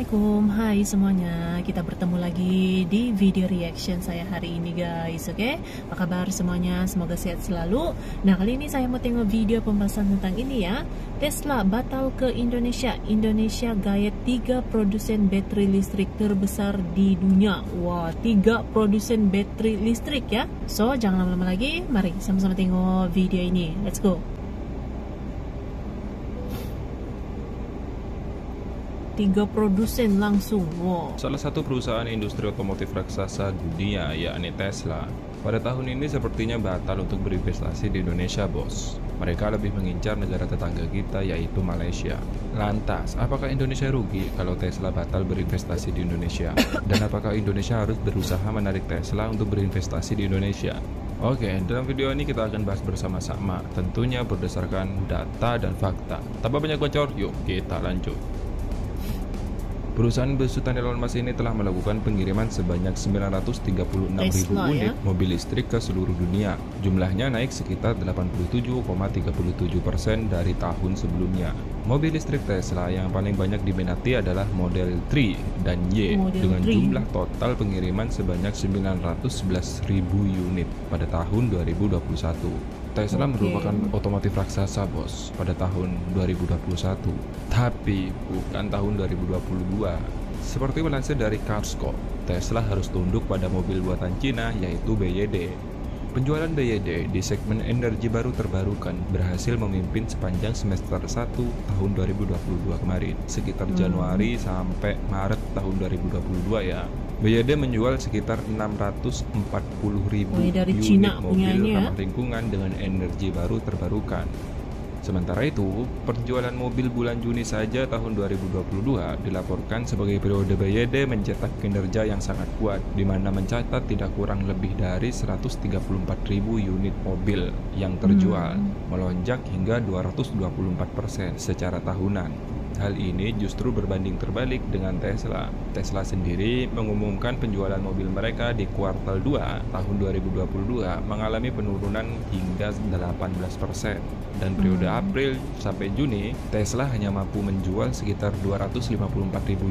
Assalamualaikum, hai semuanya. Kita bertemu lagi di video reaction saya hari ini guys. Oke, apa kabar semuanya? Semoga sehat selalu. Nah, kali ini saya mau tengok video pembahasan tentang ini ya. Tesla batal ke Indonesia. Indonesia gayet 3 produsen baterai listrik terbesar di dunia. Wah, 3 produsen baterai listrik ya. So, jangan lama-lama lagi. Mari sama-sama tengok video ini. Let's go. 3 produsen langsung. Wow. Salah satu perusahaan industri otomotif raksasa dunia, yakni Tesla, pada tahun ini sepertinya batal untuk berinvestasi di Indonesia, bos. Mereka lebih mengincar negara tetangga kita, yaitu Malaysia. Lantas, apakah Indonesia rugi kalau Tesla batal berinvestasi di Indonesia? Dan apakah Indonesia harus berusaha menarik Tesla untuk berinvestasi di Indonesia? Oke, dalam video ini kita akan bahas bersama-sama, tentunya berdasarkan data dan fakta. Tanpa banyak bocor, yuk kita lanjut. Perusahaan besutan Elon Musk ini telah melakukan pengiriman sebanyak 936.000 unit mobil listrik ke seluruh dunia. Jumlahnya naik sekitar 87,37% dari tahun sebelumnya. Mobil listrik Tesla yang paling banyak diminati adalah Model 3 dan Y dengan jumlah total pengiriman sebanyak 911.000 unit pada tahun 2021. Tesla merupakan otomotif raksasa, bos, pada tahun 2021, tapi bukan tahun 2022. Seperti melansir dari Carsco, Tesla harus tunduk pada mobil buatan Cina yaitu BYD. Penjualan BYD di segmen energi baru terbarukan berhasil memimpin sepanjang semester 1 tahun 2022 kemarin, sekitar Januari sampai Maret tahun 2022 ya. BYD menjual sekitar 640.000 unit mobil ramah lingkungan dengan energi baru terbarukan. Sementara itu, penjualan mobil bulan Juni saja tahun 2022 dilaporkan sebagai periode BYD mencetak kinerja yang sangat kuat, di mana mencatat tidak kurang lebih dari 134.000 unit mobil yang terjual, melonjak hingga 224% secara tahunan. Hal ini justru berbanding terbalik dengan Tesla. Tesla sendiri mengumumkan penjualan mobil mereka di kuartal 2 tahun 2022 mengalami penurunan hingga 18%. Dan periode April sampai Juni, Tesla hanya mampu menjual sekitar 254.000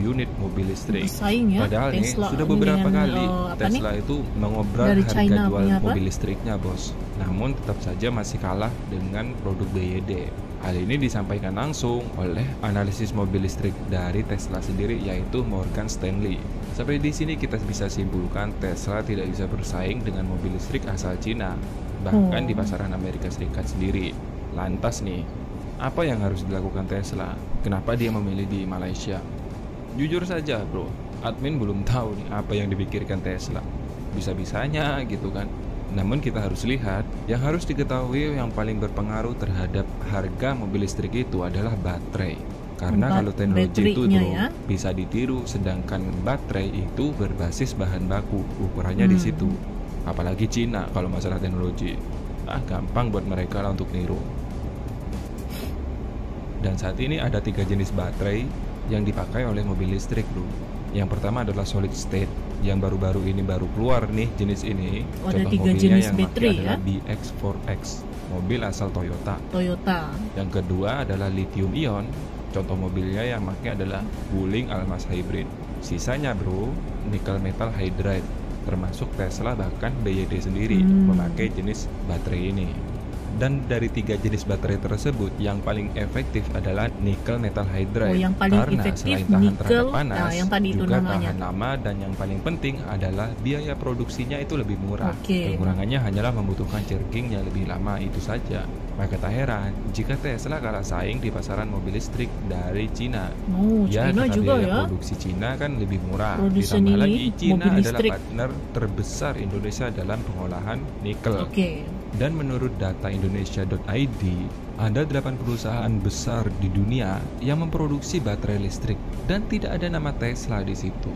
unit mobil listrik. Padahal nih, sudah beberapa kali Tesla itu mengobral harga jual mobil listriknya, bos. Namun tetap saja masih kalah dengan produk BYD. Hal ini disampaikan langsung oleh analisis mobil listrik dari Tesla sendiri, yaitu Morgan Stanley. Sampai di sini kita bisa simpulkan Tesla tidak bisa bersaing dengan mobil listrik asal Cina, bahkan di pasaran Amerika Serikat sendiri. Lantas nih, apa yang harus dilakukan Tesla? Kenapa dia memilih di Malaysia? Jujur saja bro, admin belum tahu nih apa yang dipikirkan Tesla. Bisa-bisanya gitu kan. Namun kita harus lihat, yang harus diketahui yang paling berpengaruh terhadap harga mobil listrik itu adalah baterai. Karena kalau teknologi itu bro, bisa ditiru, sedangkan baterai itu berbasis bahan baku, ukurannya di situ. Apalagi Cina kalau masalah teknologi, gampang buat mereka lah untuk niru. Dan saat ini ada 3 jenis baterai yang dipakai oleh mobil listrik bro. Yang pertama adalah solid state, yang baru-baru ini baru keluar nih jenis ini. Contoh mobilnya yang pakai adalah BX4X, mobil asal Toyota. Yang kedua adalah lithium ion, contoh mobilnya yang pakai adalah Wuling Almas Hybrid. Sisanya bro, nickel metal hydride, termasuk Tesla bahkan BYD sendiri memakai jenis baterai ini. Dan dari 3 jenis baterai tersebut, yang paling efektif adalah nickel metal hydride, karena selain tahan terhadap panas, juga tahan lama, dan yang paling penting adalah biaya produksinya itu lebih murah. Kekurangannya hanyalah membutuhkan charging yang lebih lama, itu saja. Maka tak heran jika Tesla kalah saing di pasaran mobil listrik dari Cina. Karena biaya produksi Cina kan lebih murah. Ditambah lagi Cina adalah partner terbesar Indonesia dalam pengolahan nikel. Dan menurut data Indonesia.id, ada 8 perusahaan besar di dunia yang memproduksi baterai listrik dan tidak ada nama Tesla di situ.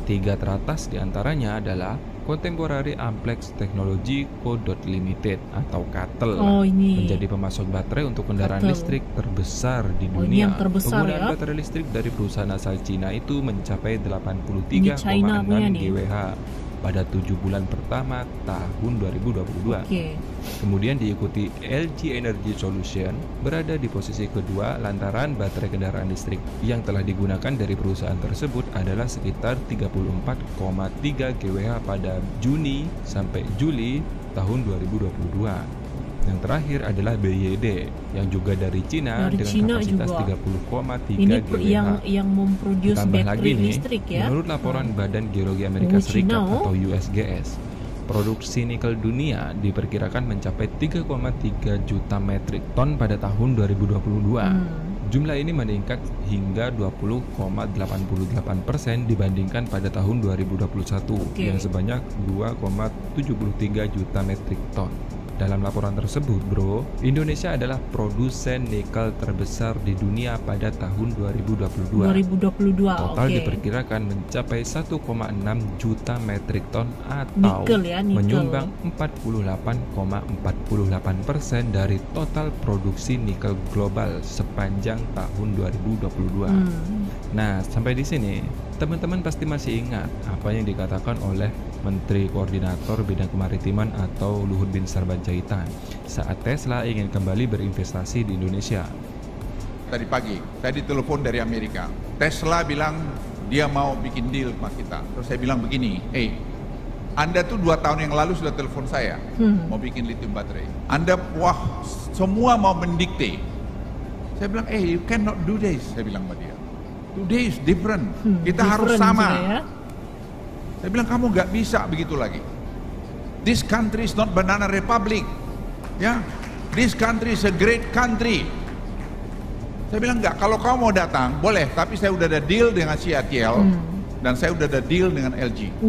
3 teratas diantaranya adalah Contemporary Amplex Technology Co. Limited atau CATL, menjadi pemasok baterai untuk kendaraan listrik terbesar di dunia. Penggunaan baterai listrik dari perusahaan asal Cina itu mencapai 83,6 GWh. pada 7 bulan pertama tahun 2022. Kemudian diikuti LG Energy Solution berada di posisi kedua lantaran baterai kendaraan listrik yang telah digunakan dari perusahaan tersebut adalah sekitar 34,3 GWh pada Juni sampai Juli tahun 2022. Yang terakhir adalah BYD yang juga dari Cina dengan kapasitas 30,3 GWh. Yang memproduksi baterai listrik ya. Menurut laporan Badan Geologi Amerika Serikat atau USGS, produksi nikel dunia diperkirakan mencapai 3,3 juta metrik ton pada tahun 2022. Jumlah ini meningkat hingga 20,88% dibandingkan pada tahun 2021 yang sebanyak 2,73 juta metrik ton. Dalam laporan tersebut, bro, Indonesia adalah produsen nikel terbesar di dunia pada tahun 2022. Total diperkirakan mencapai 1,6 juta metrik ton atau menyumbang 48,48% dari total produksi nikel global sepanjang tahun 2022. Nah, sampai di sini teman-teman pasti masih ingat apa yang dikatakan oleh Menteri Koordinator Bidang Kemaritiman atau Luhut Bin Sarpanjaitan saat Tesla ingin kembali berinvestasi di Indonesia. Tadi pagi, saya ditelepon dari Amerika. Tesla bilang dia mau bikin deal sama kita. Terus saya bilang begini, Anda tuh 2 tahun yang lalu sudah telepon saya, mau bikin lithium baterai. Anda, semua mau mendikte. Saya bilang, you cannot do this. Saya bilang sama dia. Today is different. Kita harus sama. Ya? Saya bilang kamu nggak bisa begitu lagi. This country is not banana republic. Ya, this country is a great country. Saya bilang nggak. Kalau kamu mau datang boleh, tapi saya udah ada deal dengan CATL dan saya udah ada deal dengan LG.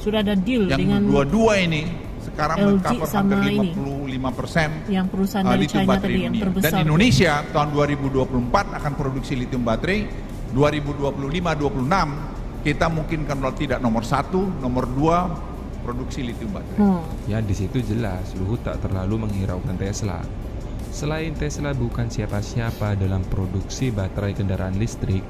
Sudah ada deal yang dengan dua-dua ini sekarang LG sama hampir 55% yang perusahaan dari China tadi yang terbesar. Dan Indonesia tahun 2024 akan produksi lithium baterai. 2025-26 kita mungkin kalau tidak nomor 1, nomor 2 produksi lithium baterai. Ya, di situ jelas Luhut tak terlalu menghiraukan Tesla. Selain Tesla bukan siapa-siapa dalam produksi baterai kendaraan listrik,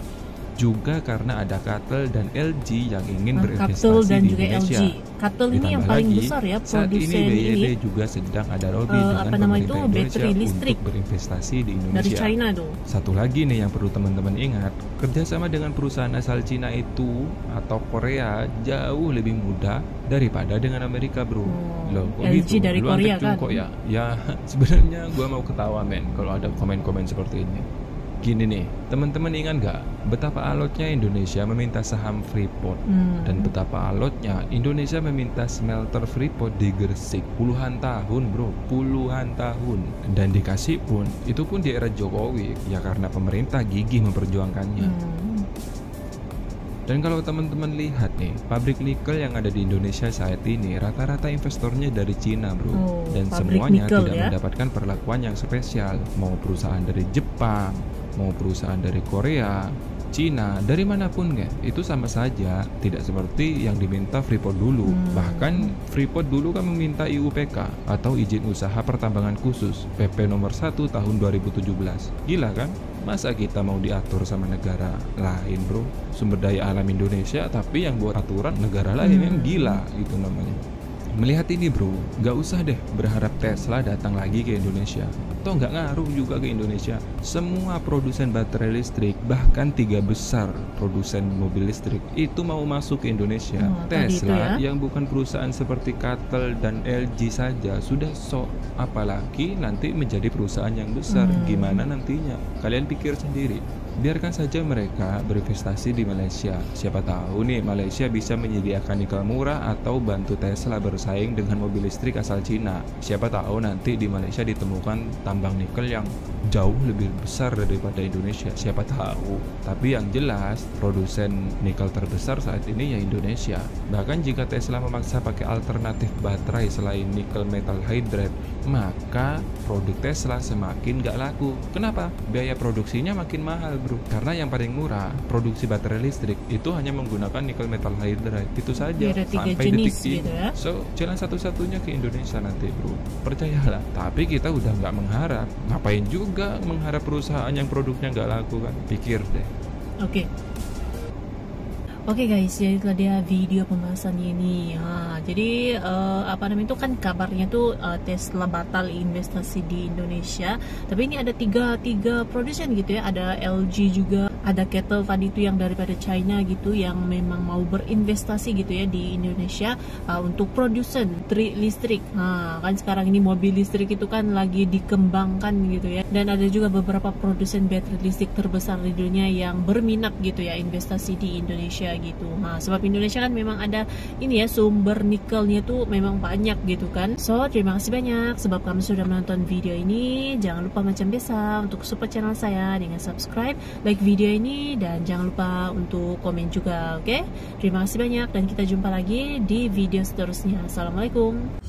juga karena ada CATL dan LG yang ingin berinvestasi di Indonesia. CATL ini yang paling besar ya produsen saat ini. BYD juga sedang ada lobby dengan pemerintah Indonesia untuk berinvestasi di Indonesia. Dari China tuh. Satu lagi nih yang perlu teman-teman ingat, kerjasama dengan perusahaan asal Cina itu atau Korea jauh lebih mudah daripada dengan Amerika, bro. Loh, kok LG gitu? Dari Lu Korea kan? Kok ya? Ya sebenarnya gua mau ketawa men kalau ada komen-komen seperti ini. Gini nih, teman-teman ingat nggak betapa alotnya Indonesia meminta saham Freeport dan betapa alotnya Indonesia meminta smelter Freeport di Gresik puluhan tahun, bro, puluhan tahun, dan dikasih pun itu pun di era Jokowi ya karena pemerintah gigih memperjuangkannya. Dan kalau teman-teman lihat nih, pabrik nikel yang ada di Indonesia saat ini rata-rata investornya dari Cina, bro, dan semuanya tidak mendapatkan perlakuan yang spesial. Mau perusahaan dari Jepang, mau perusahaan dari Korea, Cina, dari manapun kan, itu sama saja, tidak seperti yang diminta Freeport dulu. Bahkan Freeport dulu kan meminta IUPK atau izin usaha pertambangan khusus PP nomor 1 tahun 2017. Gila kan? Masa kita mau diatur sama negara lain, bro? Sumber daya alam Indonesia tapi yang buat aturan negara lain, yang gila itu namanya. Melihat ini, bro, gak usah deh berharap Tesla datang lagi ke Indonesia. Toh gak ngaruh juga ke Indonesia. Semua produsen baterai listrik, bahkan 3 besar produsen mobil listrik itu mau masuk ke Indonesia. Tesla yang bukan perusahaan seperti CATL dan LG saja sudah sok, apalagi nanti menjadi perusahaan yang besar. Gimana nantinya? Kalian pikir sendiri. Biarkan saja mereka berinvestasi di Malaysia. Siapa tahu nih Malaysia bisa menyediakan nikel murah atau bantu Tesla bersaing dengan mobil listrik asal Cina. Siapa tahu nanti di Malaysia ditemukan tambang nikel yang jauh lebih besar daripada Indonesia. Siapa tahu. Tapi yang jelas produsen nikel terbesar saat ini ya Indonesia. Bahkan jika Tesla memaksa pakai alternatif baterai selain nikel metal hydride, maka produk Tesla semakin gak laku. Kenapa? Biaya produksinya makin mahal, bro. Karena yang paling murah produksi baterai listrik itu hanya menggunakan nikel metal hydride. Itu saja sampai detik ini. So jalan satu-satunya ke Indonesia nanti, bro. Percayalah. Tapi kita udah nggak mengharap. Ngapain juga mengharap perusahaan yang produknya nggak laku kan? Pikir deh. Oke. Oke guys, jadi itulah dia video pembahasannya ini. Jadi apa namanya itu kan kabarnya tuh Tesla batal investasi di Indonesia. Tapi ini ada tiga produsen gitu ya. Ada LG juga, ada Kettle tadi itu yang daripada China gitu, yang memang mau berinvestasi gitu ya di Indonesia untuk produsen listrik. Kan sekarang ini mobil listrik itu kan lagi dikembangkan gitu ya. Dan ada juga beberapa produsen baterai listrik terbesar di dunia yang berminat gitu ya investasi di Indonesia gitu. Sebab Indonesia kan memang ada ini ya, sumber nikelnya tuh memang banyak gitu kan. So terima kasih banyak sebab kamu sudah menonton video ini. Jangan lupa macam biasa untuk support channel saya dengan subscribe, like video ini, dan jangan lupa untuk komen juga. Oke, terima kasih banyak dan kita jumpa lagi di video seterusnya. Assalamualaikum.